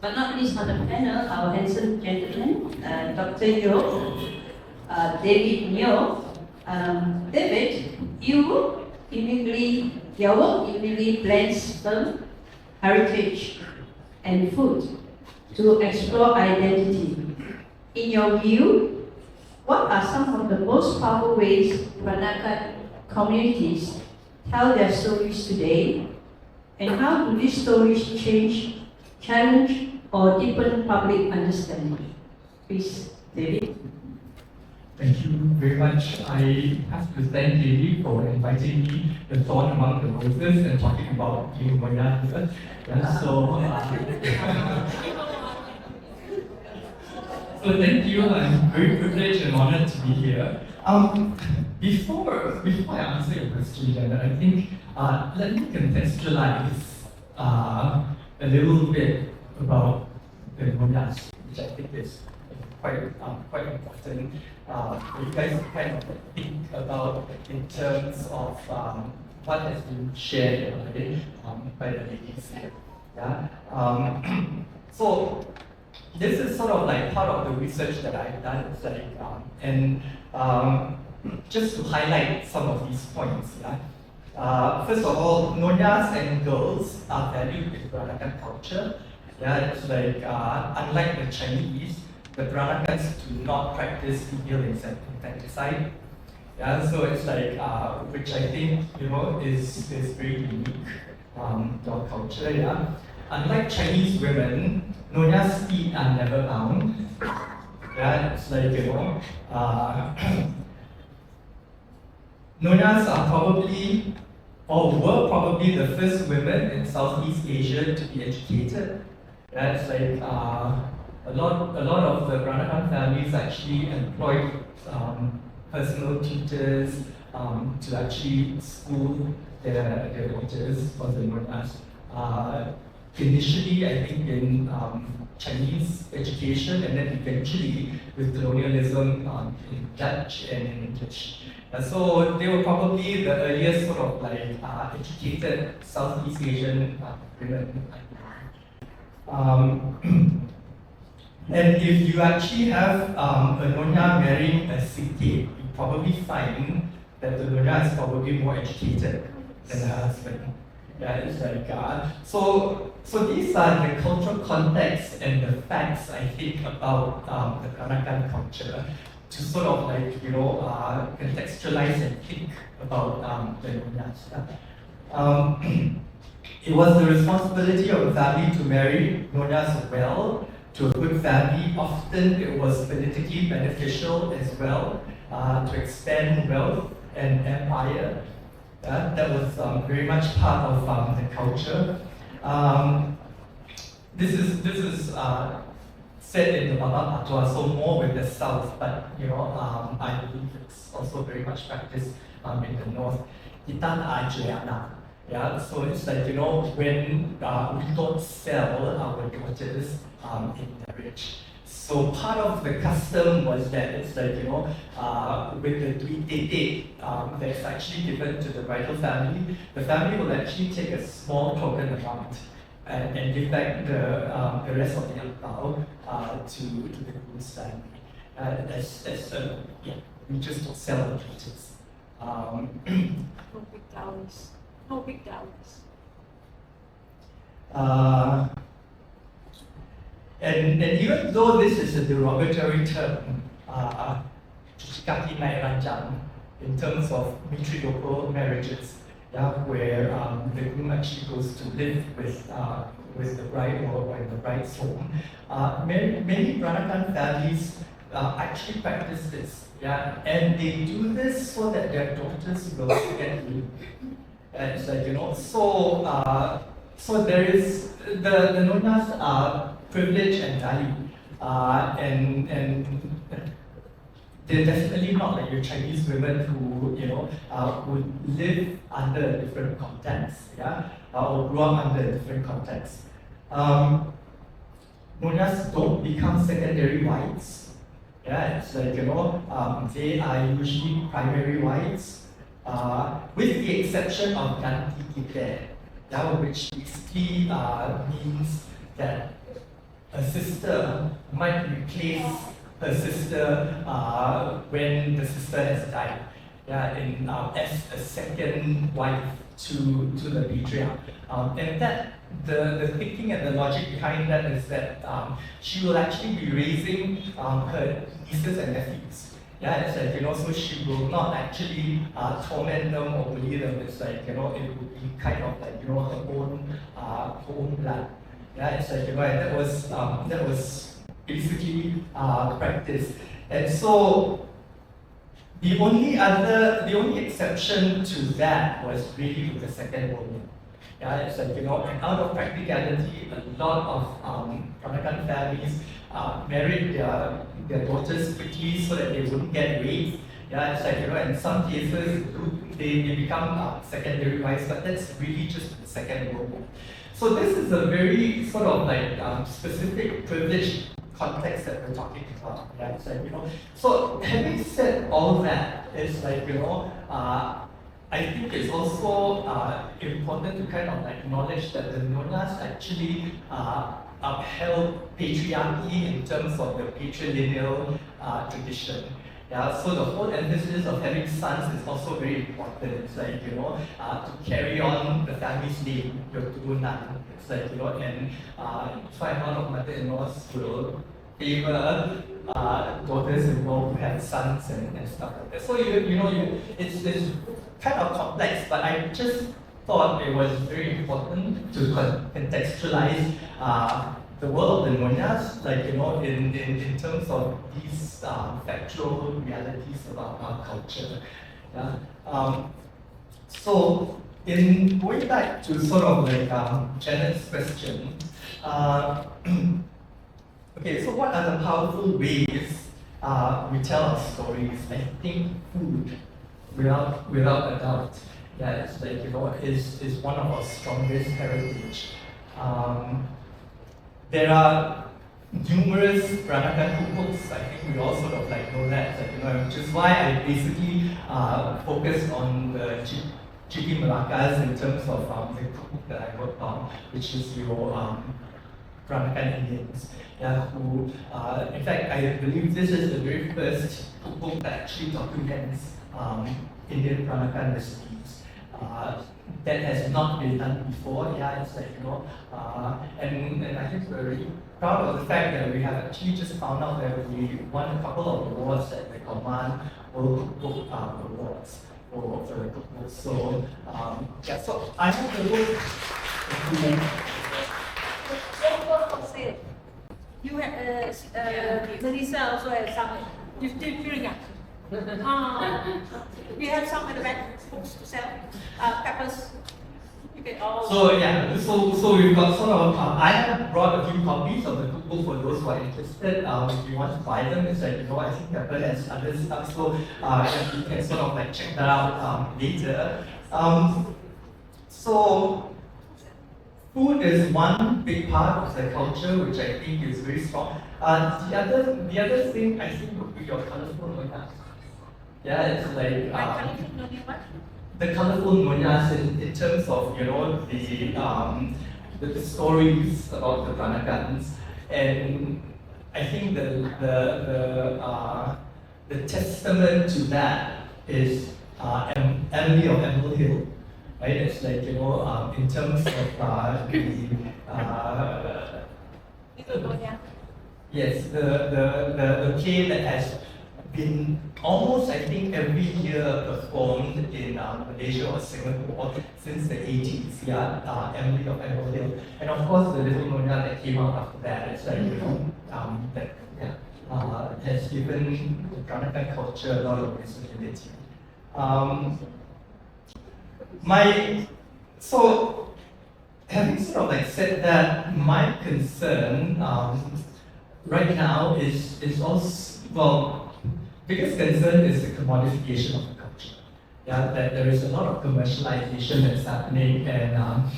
but not least on the panel, our handsome gentleman, Dr. Yeo, David Yeo, David Yew, immediately blends film, heritage, and food to explore identity. In your view, what are some of the most powerful ways Peranakan communities tell their stories today, and how do these stories change, challenge, or deepen public understanding? Please, David. Thank you very much. I have to thank Lily for inviting me to thorn among the roses and talking about Nyonya here. So thank you. I'm very privileged and honored to be here. Before I answer your question, Jenna, I think let me contextualize a little bit about the Nyonyas, which I think is quite important for you guys to kind of think about in terms of what has been shared already by the ladies here. Yeah. So this is sort of like part of the research that I've done. It's like, and just to highlight some of these points. Yeah. First of all, Nyonyas and girls are valued in Peranakan culture. Yeah, it's like unlike the Chinese, the Peranakans do not practice female infanticide. Yeah, so it's like which I think is very unique to our culture. Yeah, unlike Chinese women, Nyonyas' feet are never bound. Yeah, it's like Nyonyas are probably or were probably the first women in Southeast Asia to be educated. Yeah, it's like a lot of the Peranakan families actually employed personal tutors to actually school their daughters for the Nyonyas. Initially, I think in Chinese education, and then eventually with colonialism in Dutch and in English. So they were probably the earliest sort of like educated Southeast Asian women. And if you actually have a Nyonya marrying a Sikh, you probably find that the Nyonya is probably more educated than her husband. Yeah, it's like so these are the cultural context and the facts I think about the Peranakan culture to sort of like contextualize and think about the Nyonyas. It was the responsibility of the family to marry Nyonyas well to a good family. Often it was politically beneficial as well to expand wealth and empire. That was very much part of the culture. This is said in the Baba Patwa, so more with the south, but I believe it's also very much practiced in the north. Itan Ajayana. Yeah, so it's like when we don't sell our daughters in marriage. So part of the custom was that it's like with the duit that's actually given to the bridal family, the family will actually take a small token amount and give back the rest of the angpao to the groom's family. We just don't sell our daughters. No big dowries. No big dowries. And even though this is a derogatory term, Cucikaki Naik Ranjang, in terms of matrilocal marriages, where the groom actually goes to live with the bride or in the bride's home, many Peranakan families actually practice this, and they do this so that their daughters will get married. It's like so there is the Nyonyas are privilege and value, and they're definitely not like your Chinese women who would live under a different context, or grew up under a different context. Nyonyas don't become secondary wives. It's like they are usually primary wives, with the exception of Ganti Kite, which basically means that her sister might replace her sister when the sister has died. Yeah, as a second wife to the patriarch. And that the thinking and the logic behind that is that she will actually be raising her nieces and nephews. Yeah, it's like, so she will not actually torment them or bully them. It's like, it will be kind of like, her own blood. Yeah, it's like, and that was basically practice. And so the only exception to that was really with the Second World War. Yeah, it's like, and out of practicality, a lot of Peranakan families married their daughters quickly so that they wouldn't get raped. Yeah, it's like, in some cases, they become secondary wives, but that's really just the Second World War. So this is a very sort of like specific privileged context that we're talking about. Yeah, it's like, so having said all that, it's like, I think it's also important to kind of like acknowledge that the Nyonyas actually upheld patriarchy in terms of the patrilineal tradition. Yeah, so the whole emphasis of having sons is also very important. It's like, to carry on the family's name, your turunan. It's like, and quite a lot of mother-in-laws will favor daughters involved who have sons and stuff like that. So, it's kind of complex, but I just thought it was very important to contextualize the world of the Nyonyas, like, in terms of these factual realities about our culture. Yeah? So, in going back to sort of like Janet's question, okay, so what are the powerful ways we tell our stories? I think food, without a doubt, yeah, it's like, is one of our strongest heritage. There are numerous Peranakan cookbooks. I think we all sort of like know that, which is why I basically focused on the Chipi Malakas in terms of the cookbook that I worked on, which is your Peranakan Indians. Yeah, who, in fact, I believe this is the very first cookbook that actually documents Indian Peranakan recipes. That has not been done before. Yeah, it's like, and I think we're really proud of the fact that we have actually just found out that we won a couple of awards at the Command World Cookbook Awards for the cookbook. So, yeah, so I have the book. You have Melissa also has some. You still feeling we have some at the back books to sell. Peppers. You can all. So yeah, so we've got sort of. I have brought a few copies of the cookbook for those who are interested. If you want to buy them, it's like, I think Pepper has other stuff, so you can sort of like check that out later. So food is one big part of the culture, which I think is very strong. The other thing I think would be your colorful Nyonyas. Yeah, it's like the colorful Nyonyas in terms of the stories about the Peranakans, and I think the testament to that is Emily of Emerald Hill. Right, it's like, in terms of yes, the play that has been almost, I think, every year performed in Malaysia or Singapore since the 80s. Yeah, Emily of Emerald Hill, and of course the Little Nyonya that came out after that. It's like, that has given the Peranakan culture a lot of visibility. So having sort of like said that, my concern right now is also, biggest concern is the commodification of the culture. Yeah, that there is a lot of commercialization that's happening, and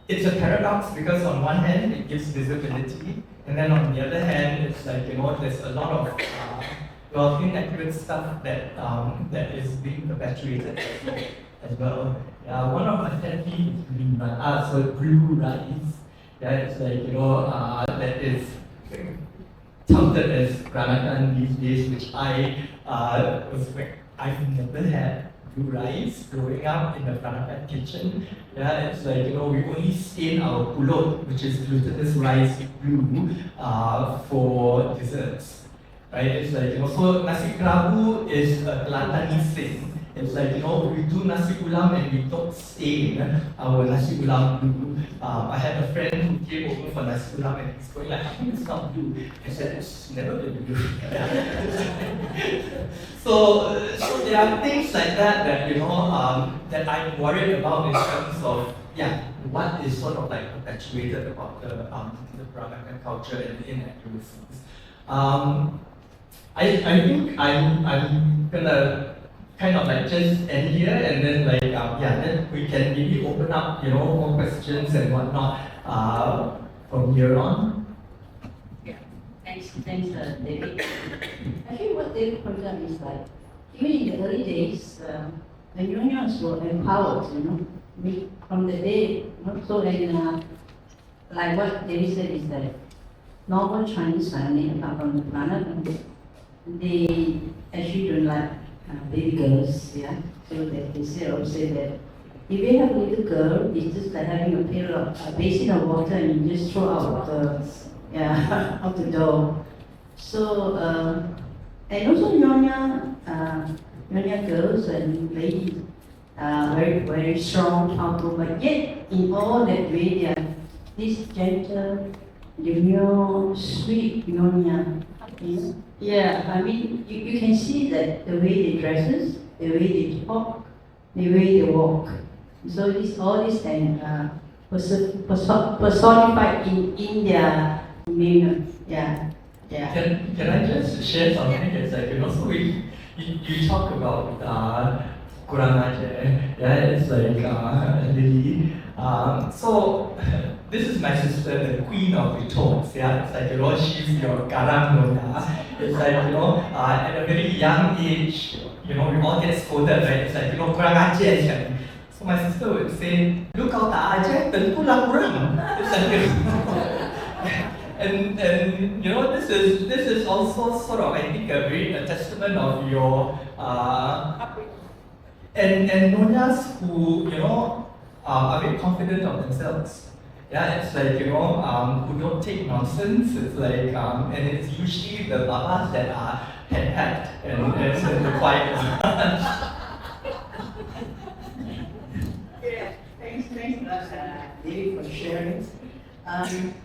it's a paradox because on one hand it gives visibility, and then on the other hand it's like, there's a lot of inaccurate stuff that is being perpetuated as well. One of my pet peeves is blue rice. Yeah, it's like, that is touted as Peranakan these days, which I've never had blue rice growing up in the Peranakan kitchen. Yeah, it's like, we only stain our pulut, which is glutinous rice, blue for desserts. Right? It's like, so nasi kerabu is a Kelantanese thing. It's like, we do nasi ulam and we don't stain our nasi ulam blue. I had a friend who came over for nasi ulam and he's going like, how come it's not blue? I said, it's never been blue. so there are things like that, that I'm worried about in terms of, what is sort of like perpetuated about the Peranakan culture and inaccuracies. I think I'm gonna kind of like just end here and then like then we can maybe open up more questions and whatnot from here on. Yeah. Thanks, David. I think what David pointed out is like, even in the early days, the Nyonyas were empowered, from the day, so then, like what David said is that normal Chinese family, apart from the planet, they actually don't like baby girls, yeah. So that they say that if you have a little girl, it's just like having a basin of water and you just throw out out the door. So and also Nyonya girls and ladies are very, very strong, powerful, but yet in all that way they are this gentle, demure, sweet Nyonya. Yeah, I mean, you can see that the way they dresses, the way they talk, the way they walk. So all these things personified in their demeanor. Yeah. Can I just share something? It's like, so you talk about kurang ajar, it's like Lily. So this is my sister, the queen of retorts. Yeah, it's like she's your garang nona. It's like at a very young age, we all get scolded, right? It's like kurang ajar sekali. So my sister would say, "Lu kau tak ajar, tentulah kurang." It's like and this is also sort of, I think, a testament of your and Nonyas who are very confident of themselves. Yeah, it's like who don't take nonsense. It's like and it's usually the babas that are head and the quiet. Yeah, thanks, David, for sharing.